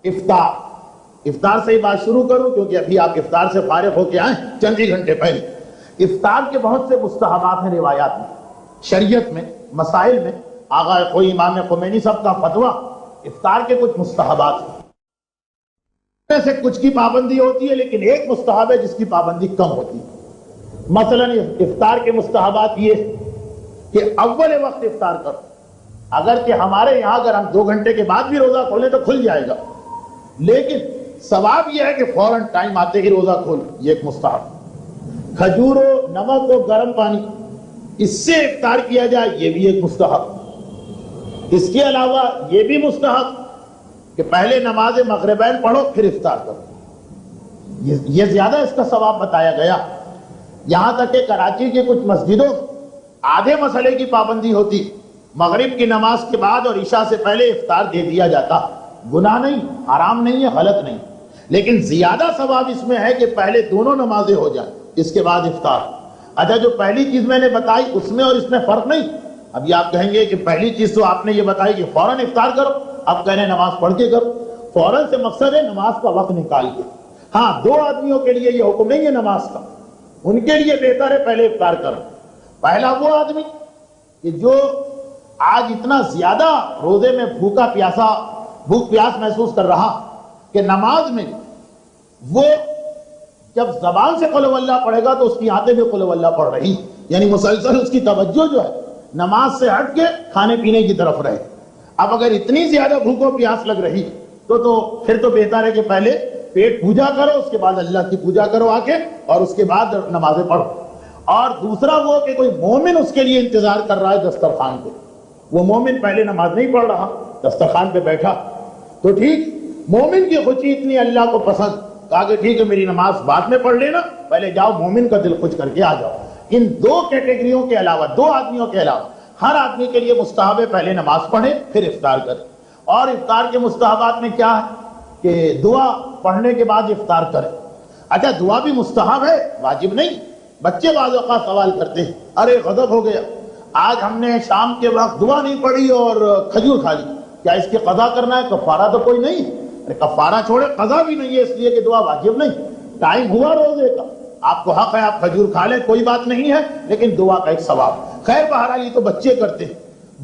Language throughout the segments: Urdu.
افطار سے ہی بات شروع کروں کیونکہ ابھی آپ افطار سے فارغ ہو کے آئیں چند ہی گھنٹے پہلے. افطار کے بہت سے مستحبات ہیں روایات میں، شریعت میں، مسائل میں. آغا کوئی امام خمینی صاحب کا فتویٰ، افطار کے کچھ مستحبات ہیں. سے کچھ کی پابندی ہوتی ہے لیکن ایک مستحب ہے جس کی پابندی کم ہوتی ہے. مثلا افطار کے مستحبات یہ کہ اول وقت افطار کرو. اگرچہ ہمارے یہاں اگر ہم 2 گھنٹے کے بعد بھی روزہ کھولیں تو کھل جائے گا، لیکن ثواب یہ ہے کہ فوراً ٹائم آتے ہی روزہ کھول. یہ ایک مستحب. کھجور و نمک و گرم پانی اس سے افطار کیا جائے، یہ بھی ایک مستحب. اس کے علاوہ یہ بھی مستحب کہ پہلے نماز مغربین پڑھو پھر افطار کرو. یہ زیادہ اس کا ثواب بتایا گیا. یہاں تک کہ کراچی کی کچھ مسجدوں آدھے مسئلے کی پابندی ہوتی، مغرب کی نماز کے بعد اور عشاء سے پہلے افطار دے دیا جاتا. گناہ نہیں، حرام نہیں ہے، غلط نہیں، لیکن زیادہ ثواب اس میں ہے کہ پہلے دونوں نمازیں ہو جائیں اس کے بعد افطار. اچھا، جو پہلی چیز میں نے بتائی اس میں اور اس میں فرق نہیں. ابھی آپ کہیں گے کہ پہلی چیز تو آپ نے یہ بتائی کہ فوراً افطار کرو، اب کہنے نماز پڑھ کے کرو. فوراً سے مقصد ہے نماز کا وقت نکال کے. ہاں، 2 آدمیوں کے لیے یہ حکم نہیں ہے نماز کا، ان کے لیے بہتر ہے پہلے افطار کرو. پہلا وہ آدمی کہ جو آج اتنا زیادہ روزے میں بھوک پیاس محسوس کر رہا کہ نماز میں وہ جب زبان سے قل اللہ پڑھے گا تو اس کی آنکھیں بھی قل اللہ پڑھ رہی، یعنی مسلسل اس کی توجہ جو ہے نماز سے ہٹ کے کھانے پینے کی طرف رہے. اب اگر اتنی زیادہ بھوک و پیاس لگ رہی تو پھر تو بہتر ہے کہ پہلے پیٹ پوجا کرو، اس کے بعد اللہ کی پوجا کرو آ کے، اور اس کے بعد نمازیں پڑھو. اور دوسرا وہ کہ کوئی مومن اس کے لیے انتظار کر رہا ہے دسترخوان پہ، وہ مومن پہلے نماز نہیں پڑھ رہا، دسترخوان پہ بیٹھا تو ٹھیک. مومن کی خوشی اتنی اللہ کو پسند، کہا کہ ٹھیک ہے میری نماز بعد میں پڑھ لینا، پہلے جاؤ مومن کا دل خوش کر کے آ جاؤ. ان 2 کیٹیگریوں کے علاوہ، 2 آدمیوں کے علاوہ ہر آدمی کے لیے مستحب ہے پہلے نماز پڑھے پھر افطار کرے. اور افطار کے مستحبات میں کیا ہے کہ دعا پڑھنے کے بعد افطار کرے. اچھا، دعا بھی مستحب ہے، واجب نہیں. بچے بعض اوقات سوال کرتے ہیں، ارے غضب ہو گیا، آج ہم نے شام کے وقت دعا نہیں پڑھی اور کھجور کھا لی، کیا اس کے قضا کرنا ہے؟ کفارہ تو کوئی نہیں. ارے کفارہ چھوڑے، قضا بھی نہیں ہے اس لیے کہ دعا واجب نہیں. ٹائم ہوا روزے کا، آپ کو حق ہے آپ کھجور کھا لیں، کوئی بات نہیں ہے، لیکن دعا کا ایک ثواب. خیر بہرحال یہ تو بچے کرتے ہیں.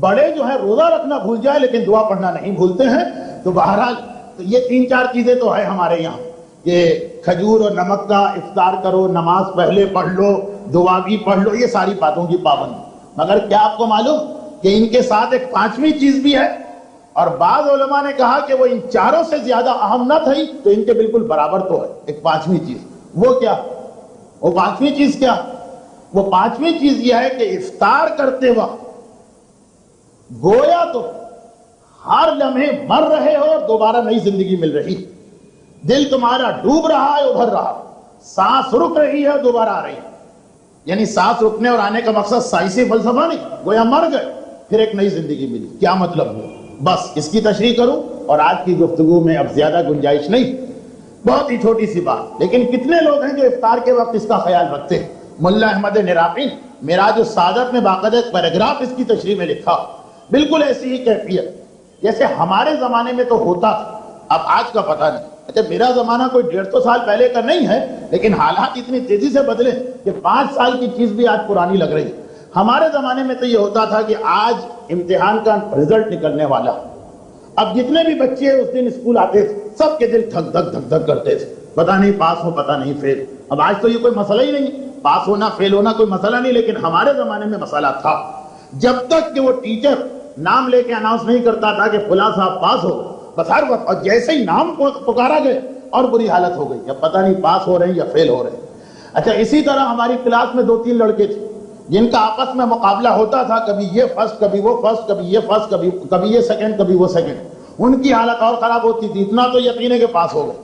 بڑے جو ہے روزہ رکھنا بھول جائے لیکن دعا پڑھنا نہیں بھولتے ہیں. تو بہرحال تو یہ 3-4 چیزیں تو ہے ہمارے یہاں کہ کھجور اور نمک کا افطار کرو، نماز پہلے پڑھ لو، دعا بھی پڑھ لو، یہ ساری باتوں کی پابندی. مگر کیا آپ کو معلوم کہ ان کے ساتھ ایک 5ویں چیز بھی ہے، اور بعض علماء نے کہا کہ وہ ان 4 سے زیادہ اہم نہ تھی تو ان کے بالکل برابر تو ہے ایک 5ویں چیز. وہ کیا؟ وہ 5ویں چیز کیا؟ وہ 5ویں چیز یہ ہے کہ افطار کرتے وقت گویا تو ہر لمحے مر رہے ہو اور دوبارہ نئی زندگی مل رہی. دل تمہارا ڈوب رہا ہے ادھر رہا، سانس رک رہی ہے دوبارہ آ رہی ہے. یعنی سانس رکنے اور آنے کا مقصد سائنسی فلسفہ نہیں، گویا مر گئے پھر ایک نئی زندگی ملی. کیا مطلب ہوا؟ بس اس کی تشریح کروں، اور آج کی گفتگو میں اب زیادہ گنجائش نہیں، بہت ہی چھوٹی سی بات. لیکن کتنے لوگ ہیں جو افطار کے وقت اس کا خیال رکھتے ہیں؟ ملا احمد نراقی معراج السعادت میں باقاعدہ ایک پیراگراف اس کی تشریح میں لکھا، بالکل ایسی ہی کیفیت جیسے ہمارے زمانے میں تو ہوتا تھا، اب آج کا پتہ نہیں. اچھا، میرا زمانہ کوئی 150 سال پہلے کا نہیں ہے، لیکن حالات اتنی تیزی سے بدلے کہ 5 سال کی چیز بھی آج پرانی لگ رہی. ہمارے زمانے میں تو یہ ہوتا تھا کہ آج امتحان کا رزلٹ نکلنے والا، اب جتنے بھی بچے اس دن اسکول آتے تھے سب کے دل دھک دھک دھک دھک کرتے تھے، پتہ نہیں پاس ہو پتہ نہیں فیل. اب آج تو یہ کوئی مسئلہ ہی نہیں، پاس ہونا فیل ہونا کوئی مسئلہ نہیں، لیکن ہمارے زمانے میں مسئلہ تھا. جب تک کہ وہ ٹیچر نام لے کے اناؤنس نہیں کرتا تھا کہ فلاں صاحب پاس ہو، بس ہر وقت، اور جیسے ہی نام پکارا گئے اور بری حالت ہو گئی، اب پتہ نہیں پاس ہو رہے ہیں یا فیل ہو رہے ہیں. اچھا، اسی طرح ہماری کلاس میں 2-3 لڑکے تھے جن کا آپس میں مقابلہ ہوتا تھا، کبھی یہ فرسٹ کبھی وہ فرسٹ، کبھی یہ فرسٹ کبھی یہ سیکنڈ کبھی وہ سیکنڈ. ان کی حالت اور خراب ہوتی تھی، اتنا تو یقین ہے کہ پاس ہو گئے،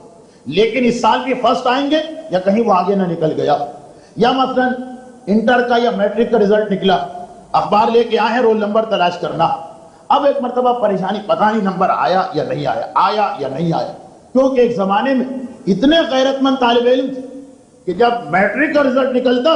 لیکن اس سال بھی فرسٹ آئیں گے یا کہیں وہ آگے نہ نکل گیا. یا مثلا انٹر کا یا میٹرک کا رزلٹ نکلا، اخبار لے کے آئے ہیں رول نمبر تلاش کرنا. اب ایک مرتبہ پریشانی، پتہ نہیں نمبر آیا یا نہیں آیا، آیا یا نہیں آیا. کیونکہ ایک زمانے میں اتنے غیرت مند طالب علم تھے کہ جب میٹرک کا رزلٹ نکلتا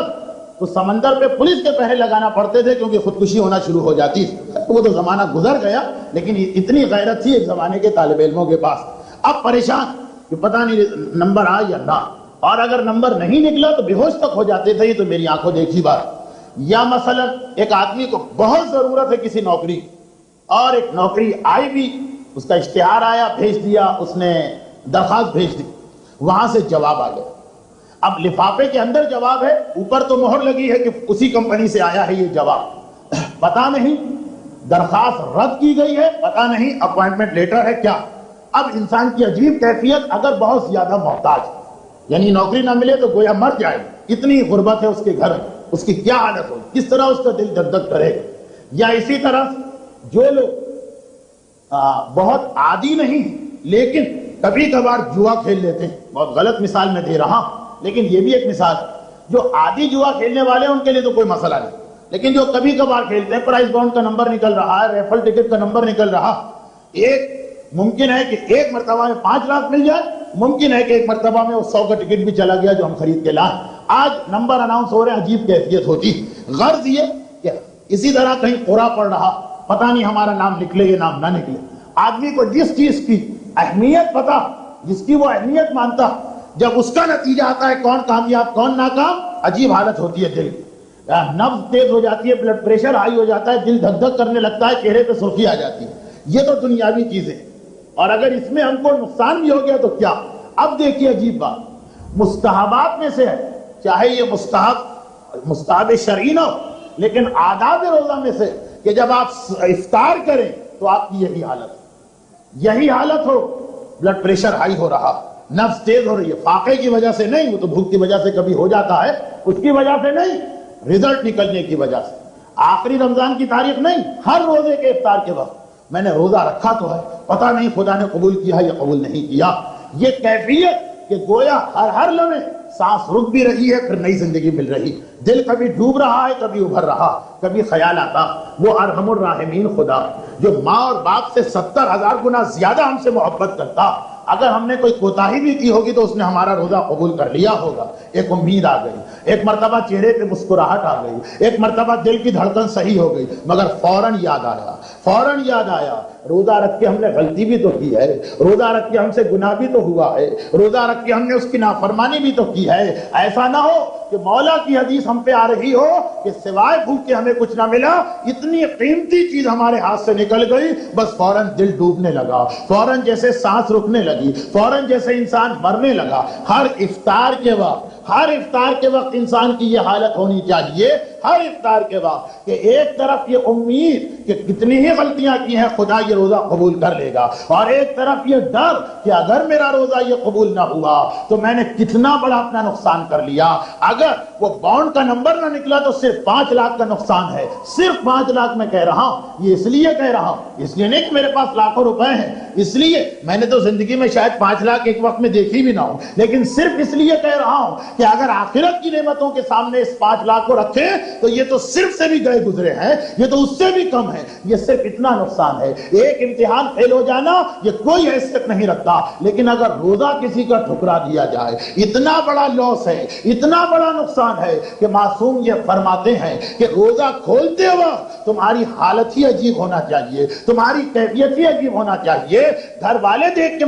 تو سمندر پہ پولیس کے پہرے لگانا پڑتے تھے کیونکہ خودکشی ہونا شروع ہو جاتی تھی. وہ تو زمانہ گزر گیا، لیکن اتنی غیرت تھی ایک زمانے کے طالب علموں کے پاس. اب پریشان کہ پتہ نہیں نمبر آئے یا نہ، اور اگر نمبر نہیں نکلا تو بے ہوش تک ہو جاتے تھے. یہ تو میری آنکھوں دیکھی بات. یا مثلا ایک آدمی کو بہت ضرورت ہے کسی نوکری، اور ایک نوکری آئی بھی، اس کا اشتہار آیا، بھیج دیا، اس نے درخواست بھیج دی، وہاں سے جواب آ گیا. اب لفافے کے اندر جواب ہے، اوپر تو مہر لگی ہے کہ اسی کمپنی سے آیا ہے یہ جواب، پتہ نہیں درخواست رد کی گئی ہے، پتہ نہیں اپوائنٹمنٹ لیٹر ہے کیا. اب انسان کی عجیب کیفیت، اگر بہت زیادہ محتاج ہے، یعنی نوکری نہ ملے تو گویا مر جائے، اتنی غربت ہے اس کے گھر میں، اس کی کیا حالت ہوگی، کس طرح اس کا دل دھک دھک کرے گا. یا اسی طرح جو لوگ بہت عادی نہیں لیکن کبھی کبھار جوا کھیل لیتے ہیں، بہت غلط مثال میں دے رہا ہوں لیکن یہ بھی ایک مثال ہے. جو عادی جوا کھیلنے والے ہیں ان کے لیے تو کوئی مسئلہ نہیں، لیکن جو کبھی کبھار کھیلتے ہیں، پرائز باؤنڈ کا نمبر نکل رہا ہے، ریفل ٹکٹ کا نمبر نکل رہا، ایک ممکن ہے کہ ایک مرتبہ میں 5 لاکھ مل جائے، ممکن ہے کہ ایک مرتبہ میں وہ 100 کا ٹکٹ بھی چلا گیا جو ہم خرید کے لائیں. آج نمبر اناؤنس ہو رہے ہیں، عجیب کیفیت ہوتی. غرض یہ کہ اسی طرح کہیں قرعہ پڑ رہا، پتہ نہیں ہمارا نام نکلے یا نام نہ نکلے. آدمی کو جس چیز کی اہمیت پتہ، جس کی وہ اہمیت مانتا، جب اس کا نتیجہ آتا ہے کون کامیاب کون ناکام، عجیب حالت ہوتی ہے. دل نبض تیز ہو جاتی ہے، بلڈ پریشر ہائی ہو جاتا ہے، دل دھک دھک کرنے لگتا ہے، چہرے پہ سرخی آ جاتی ہے. یہ تو دنیاوی چیزیں، اور اگر اس میں ہم کو نقصان بھی ہو گیا تو کیا. اب دیکھیے عجیب بات، مستحبات میں سے ہے، چاہے یہ مستحب شرعی نہ ہو، لیکن آداب روزہ میں سے کہ جب آپ افطار کریں تو آپ کی یہی حالت ہو، بلڈ پریشر ہائی ہو رہا، نفس تیز ہو رہی ہے، فاقے کی وجہ سے نہیں، وہ تو بھوک کی وجہ سے کبھی ہو جاتا ہے، اس کی وجہ سے نہیں، رزلٹ نکلنے کی وجہ سے. آخری رمضان کی تاریخ نہیں، ہر روزے کے افطار کے وقت میں نے روزہ رکھا تو ہے، پتہ نہیں خدا نے قبول کیا یا قبول نہیں کیا. یہ کیفیت کہ گویا ہر لمحے سانس رک بھی رہی ہے، پھر نئی زندگی مل رہی، دل کبھی ڈوب رہا ہے، کبھی ابھر رہا، کبھی خیال آتا وہ ارحم الراحمین خدا جو ماں اور باپ سے 70,000 گنا زیادہ ہم سے محبت کرتا، اگر ہم نے کوئی کوتاہی بھی کی ہوگی تو اس نے ہمارا روزہ قبول کر لیا ہوگا. ایک امید آ گئی، ایک مرتبہ چہرے پہ مسکراہٹ آ گئی، ایک مرتبہ دل کی دھڑکن صحیح ہو گئی، مگر فوراً یاد آیا روزہ رکھ کے ہم نے غلطی بھی تو کی ہے، روزہ رکھ کے ہم سے گناہ بھی تو ہوا ہے، روزہ رکھ کے ہم نے اس کی نافرمانی بھی تو کی ہے. ایسا نہ ہو کہ مولا کی حدیث ہم پہ آ رہی ہو کہ سوائے بھوک کے ہمیں کچھ نہ ملا، اتنی قیمتی چیز ہمارے ہاتھ سے نکل گئی، بس فوراً دل ڈوبنے لگا، فوراً جیسے سانس رکنے لگی، فوراً جیسے انسان مرنے لگا. ہر افطار کے وقت انسان کی یہ حالت ہونی چاہیے، ہر افطار کے وقت، کہ ایک طرف یہ امید کہ کتنی ہی غلطیاں کی ہیں خدا یہ روزہ قبول کر لے گا، اور ایک طرف یہ ڈر کہ اگر میرا روزہ یہ قبول نہ ہوا تو میں نے کتنا بڑا اپنا نقصان کر لیا. اگر وہ بانڈ کا نمبر نہ نکلا تو صرف 5 لاکھ کا نقصان ہے، صرف 5 لاکھ میں کہہ رہا ہوں. یہ اس لیے کہہ رہا ہوں، اس لیے نہیں کہ میرے پاس لاکھوں روپے ہیں، اس لیے میں نے تو زندگی میں شاید 5 لاکھ ایک وقت میں دیکھی بھی نہ ہو، لیکن صرف اس لیے کہہ رہا ہوں کہ اگر آخرت کی نعمتوں کے سامنے اس 5 لاکھ کو رکھیں تو یہ تو صرف سے بھی گئے گزرے ہیں، یہ تو اس سے بھی کم ہے. یہ صرف اتنا نقصان ہے، ایک امتحان فیل ہو جانا یہ کوئی حیثیت نہیں رکھتا، لیکن اگر روزہ کسی کا ٹھکرا دیا جائے اتنا بڑا لاس ہے، اتنا بڑا نقصان ہے کہ معصوم یہ فرماتے ہیں کہ روزہ کھولتے وقت تمہاری حالت ہی عجیب ہونا چاہیے، تمہاری کیفیت ہی عجیب ہونا چاہیے. گھر والے دیکھ کے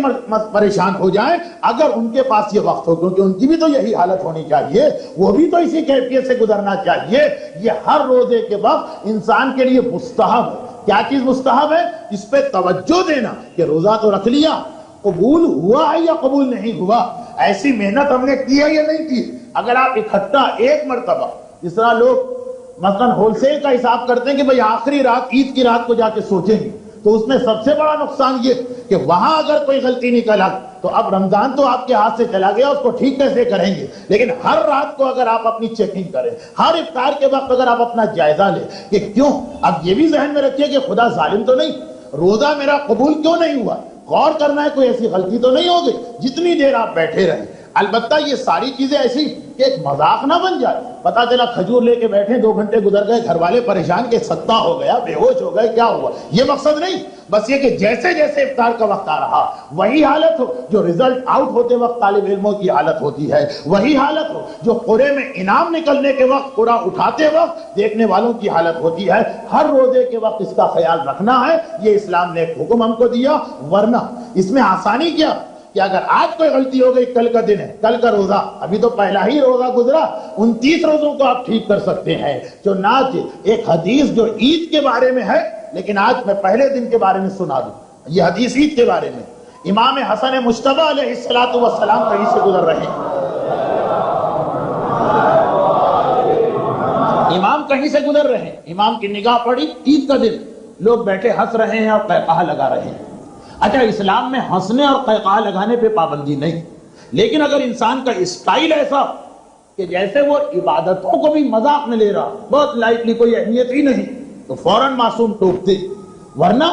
پریشان ہو جائیں اگر ان کے پاس یہ وقت ہو، کیونکہ ان کی بھی تو یہی حالت ہونی چاہیے، وہ بھی تو اسی کیفیت سے گزرنا چاہیے. یہ ہر روزے کے وقت انسان کے لیے مستحب ہے. کیا چیز مستحب ہے؟ اس پہ توجہ دینا کہ روزہ تو رکھ لیا، قبول ہوا ہے یا قبول نہیں ہوا، ایسی محنت ہم نے کی ہے یا نہیں کی. اگر آپ اکٹھا ایک مرتبہ، جس طرح لوگ مثلا ہول سیل کا حساب کرتے ہیں کہ بھئی آخری رات عید کی رات کو جا کے سوچیں گے، تو اس میں سب سے بڑا نقصان یہ کہ وہاں اگر کوئی غلطی نکل آئی تو اب رمضان تو آپ کے ہاتھ سے چلا گیا، اس کو ٹھیک کیسے کریں گے. لیکن ہر رات کو اگر آپ اپنی چیکنگ کریں، ہر افطار کے وقت اگر آپ اپنا جائزہ لیں کہ کیوں، اب یہ بھی ذہن میں رکھیے کہ خدا ظالم تو نہیں، روزہ میرا قبول کیوں نہیں ہوا، غور کرنا ہے کوئی ایسی غلطی تو نہیں ہو گئی جتنی دیر آپ بیٹھے رہیں. البتہ یہ ساری چیزیں ایسی کہ ایک مذاق نہ بن جائے. پتا چلا کھجور لے کے بیٹھے 2 گھنٹے گزر گئے، گھر والے پریشان کہ سکتا ہو گیا، بے ہوش ہو گئے، کیا ہوا، یہ مقصد نہیں. بس یہ کہ جیسے جیسے افطار کا وقت آ رہا وہی حالت ہو جو رزلٹ آؤٹ ہوتے وقت طالب علموں کی حالت ہوتی ہے، وہی حالت ہو جو قرعے میں انعام نکلنے کے وقت قرعہ اٹھاتے وقت دیکھنے والوں کی حالت ہوتی ہے۔ ہر روزے کے وقت اس کا خیال رکھنا ہے، یہ اسلام نے ایک حکم ہم کو دیا۔ ورنہ اس میں آسانی کیا کہ اگر آج کوئی غلطی ہو گئی، کل کا دن ہے، کل کا روزہ، ابھی تو پہلا ہی روزہ گزرا، 29 روزوں کو آپ ٹھیک کر سکتے ہیں۔ چنانچہ ایک حدیث جو عید کے بارے میں ہے، لیکن آج میں پہلے دن کے بارے میں سنا دوں۔ یہ حدیث عید کے بارے میں، امام حسن مجتبی علیہ السلام کہیں سے گزر رہے ہیں، امام کہیں سے گزر رہے ہیں، امام کی نگاہ پڑی، عید کا دن، لوگ بیٹھے ہنس رہے ہیں اور قہقہہ لگا رہے ہیں۔ اچھا، اسلام میں ہنسنے اور قہقہہ لگانے پہ پابندی نہیں، لیکن اگر انسان کا اسٹائل ایسا کہ جیسے وہ عبادتوں کو بھی مذاق میں لے رہا، بہت لائٹلی، کوئی اہمیت ہی نہیں، تو فوراً معصوم ٹوکتے۔ ورنہ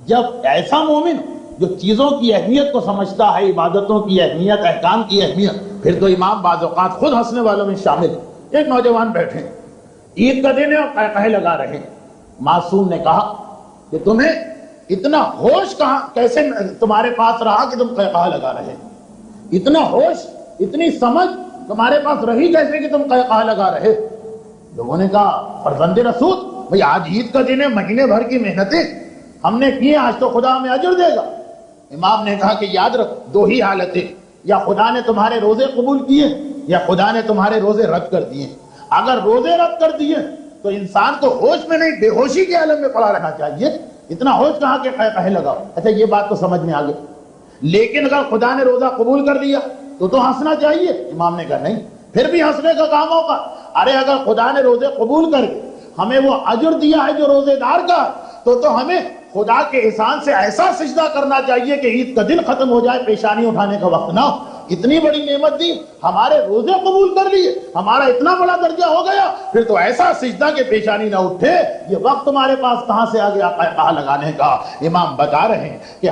جب ایسا مومن جو چیزوں کی اہمیت کو سمجھتا ہے، عبادتوں کی اہمیت، احکام کی اہمیت، پھر تو امام بعض اوقات خود ہنسنے والوں میں شامل۔ ایک نوجوان بیٹھے، عید کا دن ہے اور قہقہے لگا رہے ہیں۔ معصوم نے کہا کہ تمہیں اتنا ہوش کہاں، کیسے تمہارے پاس رہا کہ تم قہقہہ لگا رہے، اتنا ہوش، اتنی سمجھ تمہارے پاس رہی کیسے کہ تم قہقہہ لگا رہے؟ لوگوں نے کہا فرزند رسول، بھئی آج عید کا دن ہے، مہینے بھر کی محنتیں ہم نے کی، آج تو خدا ہمیں اجر دے گا۔ امام نے کہا کہ یاد رکھ، دو ہی حالتیں، یا خدا نے تمہارے روزے قبول کیے یا خدا نے تمہارے روزے رد کر دیے۔ اگر روزے رد کر دیے تو انسان کو ہوش میں نہیں، بے ہوشی کے عالم میں پڑا رہنا چاہیے، اتنا ہوش کہاں کے قہقہے لگاؤ۔ اچھا، یہ بات تو سمجھ میں آ گئی، لیکن اگر خدا نے روزہ قبول کر دیا تو ہنسنا چاہیے؟ امام نے کہا نہیں، پھر بھی ہنسنے کا کام ہوگا۔ ارے اگر خدا نے روزے قبول کر کے ہمیں وہ اجر دیا ہے جو روزے دار کا، تو ہمیں خدا کے احسان سے ایسا سجدہ کرنا چاہیے کہ عید کا دن ختم ہو جائے، پیشانی اٹھانے کا وقت نہ ہو۔ اتنی بڑی نعمت دی، ہمارے روزے قبول کر لیے، ہمارا اتنا بڑا درجہ ہو گیا، پھر تو ایسا سجدہ کہ پیشانی نہ اٹھے۔ یہ وقت تمہارے پاس کہاں سے آ گیا قہقہہ لگانے کا؟ امام بتا رہے ہیں کہ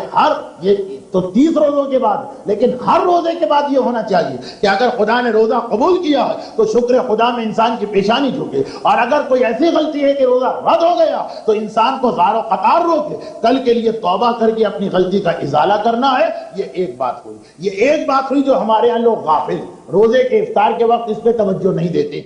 یہ تو 30 روزوں کے بعد، لیکن ہر روزے کے بعد یہ ہونا چاہیے کہ اگر خدا نے روزہ قبول کیا ہے تو شکر خدا میں انسان کی پیشانی جھکے، اور اگر کوئی ایسی غلطی ہے کہ روزہ رد ہو گیا تو انسان کو زار و قطار روکے، کل کے لیے توبہ کر کے اپنی غلطی کا ازالہ کرنا ہے۔ یہ ایک بات ہوئی، یہ ایک بات ہوئی جو ہمارے یہاں لوگ غافل، روزے کے افطار کے وقت اس پہ توجہ نہیں دیتے۔